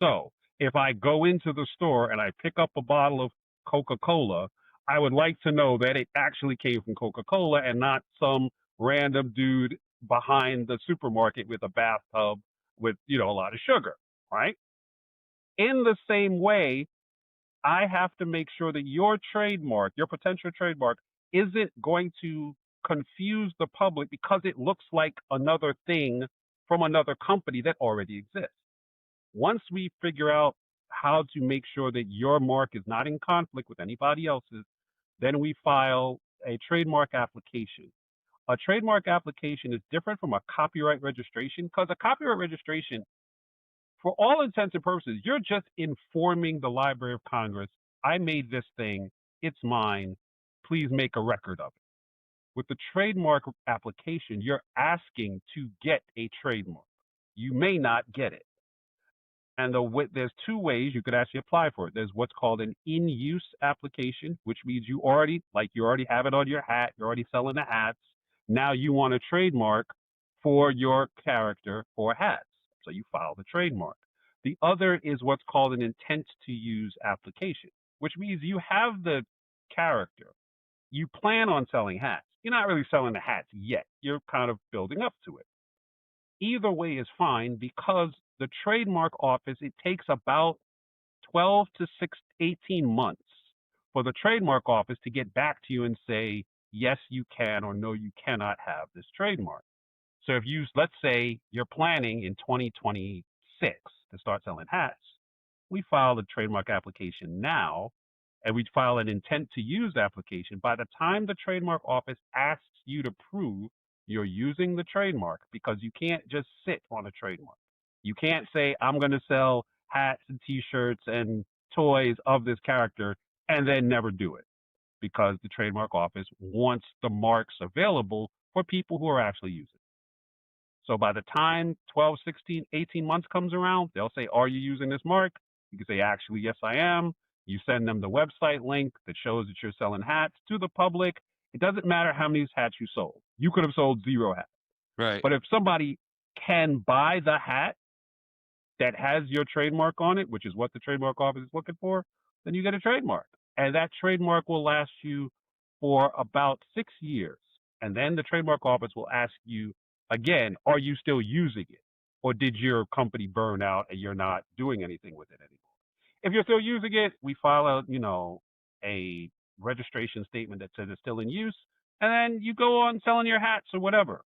So if I go into the store and I pick up a bottle of Coca-Cola, I would like to know that it actually came from Coca-Cola and not some random dude behind the supermarket with a bathtub with, a lot of sugar, right? In the same way, I have to make sure that your trademark, your potential trademark, isn't going to confuse the public because it looks like another thing from another company that already exists. Once we figure out how to make sure that your mark is not in conflict with anybody else's, then we file a trademark application. A trademark application is different from a copyright registration because a copyright registration, for all intents and purposes, you're just informing the Library of Congress, I made this thing, it's mine, please make a record of it. With the trademark application, you're asking to get a trademark. You may not get it. And there's two ways you could actually apply for it. There's what's called an in-use application, which means you already have it on your hat. You're already selling the hats. Now you want a trademark for your character for hats. So you file the trademark. The other is what's called an intent to use application, which means you have the character. You plan on selling hats. You're not really selling the hats yet. You're kind of building up to it. Either way is fine because the trademark office, it takes about 12 to 18 months for the trademark office to get back to you and say, yes, you can, or no, you cannot have this trademark. So if let's say you're planning in 2026 to start selling hats, we file the trademark application now, and we file an intent to use application. By the time the trademark office asks you to prove you're using the trademark, because you can't just sit on a trademark. You can't say, I'm going to sell hats and t-shirts and toys of this character and then never do it, because the trademark office wants the marks available for people who are actually using it. So by the time 12, 16, 18 months comes around, they'll say, are you using this mark? You can say, actually, yes, I am. You send them the website link that shows that you're selling hats to the public. It doesn't matter how many hats you sold. You could have sold 0 hats. Right. But if somebody can buy the hat that has your trademark on it, which is what the trademark office is looking for, then you get a trademark. And that trademark will last you for about 6 years. And then the trademark office will ask you again, are you still using it? Or did your company burn out and you're not doing anything with it anymore? If you're still using it, we file a registration statement that says it's still in use, and then you go on selling your hats or whatever.